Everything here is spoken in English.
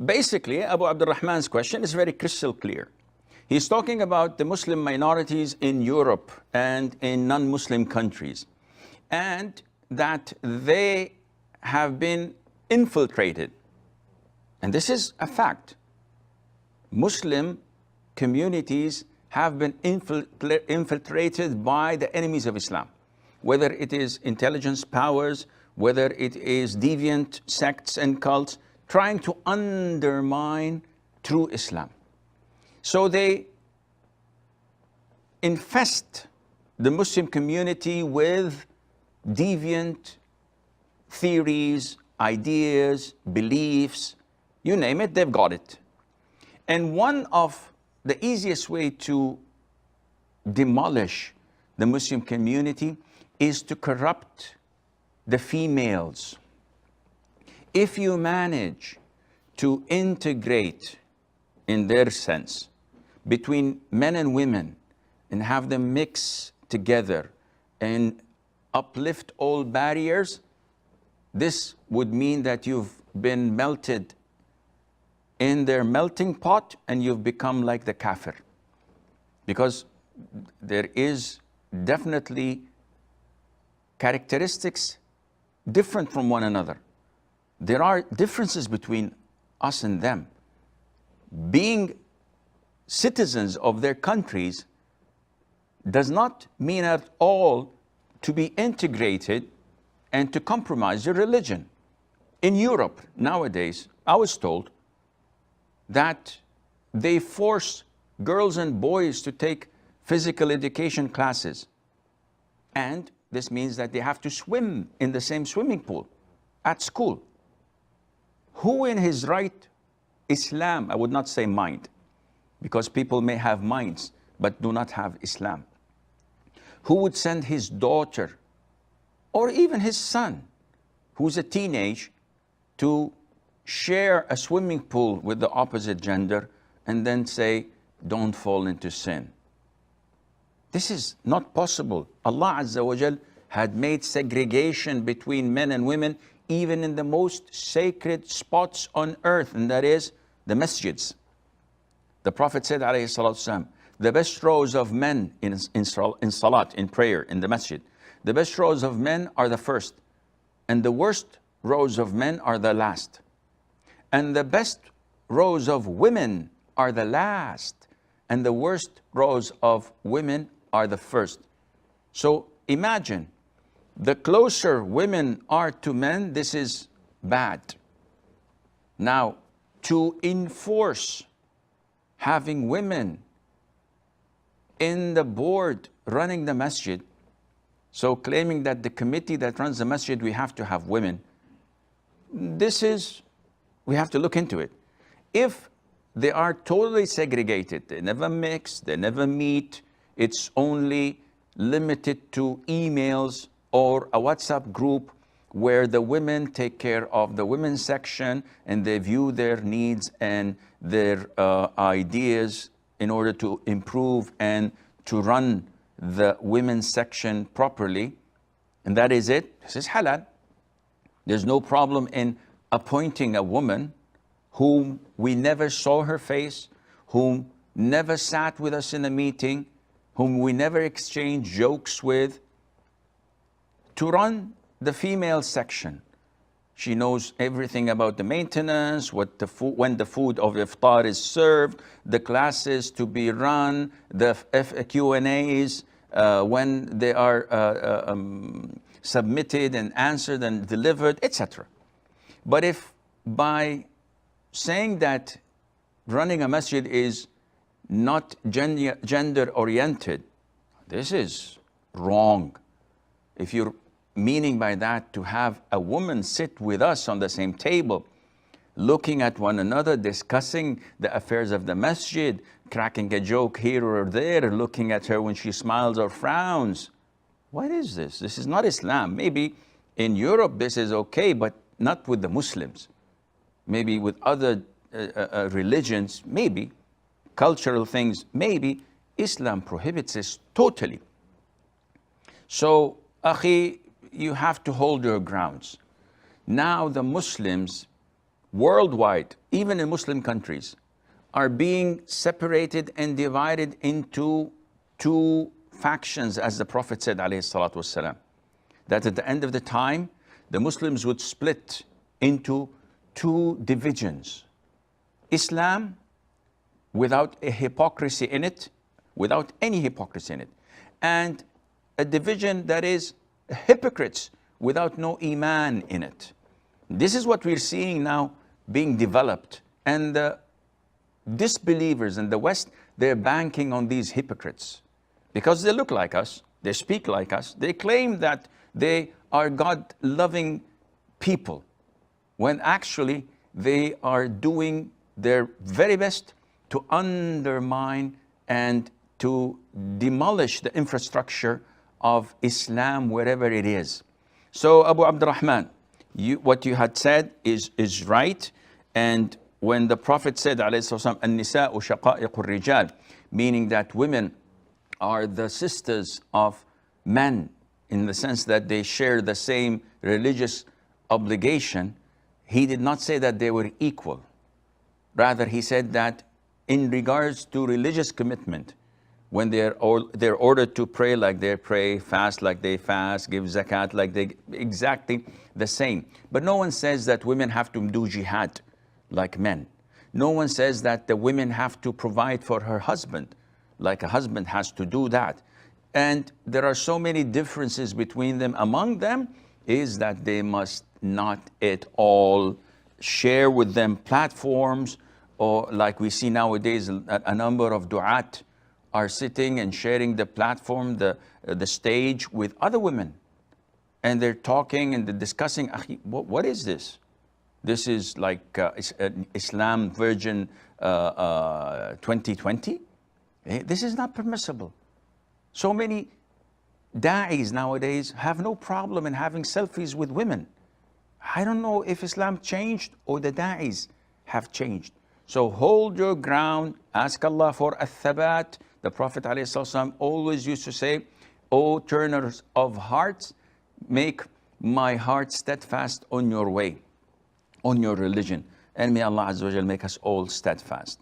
basically, Abu Abdurrahman's question is very crystal clear. He's talking about the Muslim minorities in Europe and in non-Muslim countries, and that they have been infiltrated. And this is a fact. Muslim communities have been infiltrated by the enemies of Islam, whether it is intelligence powers, whether it is deviant sects and cults, trying to undermine true Islam. So they infest the Muslim community with deviant theories, ideas, beliefs, you name it, they've got it. And one of the easiest way to demolish the Muslim community is to corrupt the females. If you manage to integrate, in their sense, between men and women and have them mix together and uplift all barriers, this would mean that you've been melted in their melting pot and you've become like the kafir. Because there is definitely characteristics different from one another. There are differences between us and them. Being citizens of their countries does not mean at all to be integrated and to compromise your religion. In Europe nowadays, I was told that they force girls and boys to take physical education classes. And this means that they have to swim in the same swimming pool at school. Who in his right Islam, I would not say mind, because people may have minds but do not have Islam, who would send his daughter or even his son, who's a teenage, to share a swimming pool with the opposite gender and then say, don't fall into sin? This is not possible. Allah Azza wa Jal had made segregation between men and women even in the most sacred spots on earth, and that is the masjids. The Prophet said, alayhi salatu wasalam, the best rows of men in salat, in prayer, in the masjid, the best rows of men are the first, and the worst rows of men are the last. And the best rows of women are the last, and the worst rows of women are the first. So imagine, the closer women are to men, this is bad. Now, to enforce having women in the board running the masjid, so claiming that the committee that runs the masjid, we have to have women, this is, we have to look into it. If they are totally segregated, they never mix, they never meet, it's only limited to emails or a WhatsApp group where the women take care of the women's section and they view their needs and their ideas in order to improve and to run the women's section properly, and that is it, this is halal. There's no problem in appointing a woman whom we never saw her face, whom never sat with us in a meeting, whom we never exchanged jokes with, to run the female section. She knows everything about the maintenance, what the food, when the food of iftar is served, the classes to be run, the Q&As, when they are submitted and answered and delivered, etc. But if by saying that running a masjid is not gender oriented, this is wrong. If you're meaning by that to have a woman sit with us on the same table, looking at one another, discussing the affairs of the masjid, cracking a joke here or there, looking at her when she smiles or frowns. What is this? This is not Islam. Maybe in Europe this is okay, but not with the Muslims. Maybe with other religions, maybe. Cultural things, maybe. Islam prohibits this totally. So, Akhi, you have to hold your grounds. Now the Muslims worldwide, even in Muslim countries, are being separated and divided into two factions, as the Prophet said, alayhi salatu wasalam, that at the end of the time, the Muslims would split into two divisions. Islam, without a hypocrisy in it, without any hypocrisy in it, and a division that is hypocrites without no iman in it. This is what we're seeing now being developed, and the disbelievers in the West, they're banking on these hypocrites because they look like us, they speak like us, they claim that they are God-loving people, when actually they are doing their very best to undermine and to demolish the infrastructure of Islam wherever it is. So Abu Abdurrahman, what you had said is right. And when the Prophet said, alayhi an-nisa'u shaqa'iqur rijal, meaning that women are the sisters of men, in the sense that they share the same religious obligation, he did not say that they were equal. Rather, he said that in regards to religious commitment, when they're ordered to pray like they pray, fast like they fast, give zakat like they, exactly the same. But no one says that women have to do jihad like men. No one says that the women have to provide for her husband like a husband has to do that. And there are so many differences between them. Among them is that they must not at all share with them platforms, or like we see nowadays, a number of du'at are sitting and sharing the platform, the stage with other women. And they're talking and they're discussing, what is this? This is like Islam Virgin 2020? This is not permissible. So many da'is nowadays have no problem in having selfies with women. I don't know if Islam changed or the da'is have changed. So hold your ground, ask Allah for al-thabat. The Prophet ﷺ always used to say, O turners of hearts, make my heart steadfast on your way, on your religion. And may Allah Azza wa Jal make us all steadfast.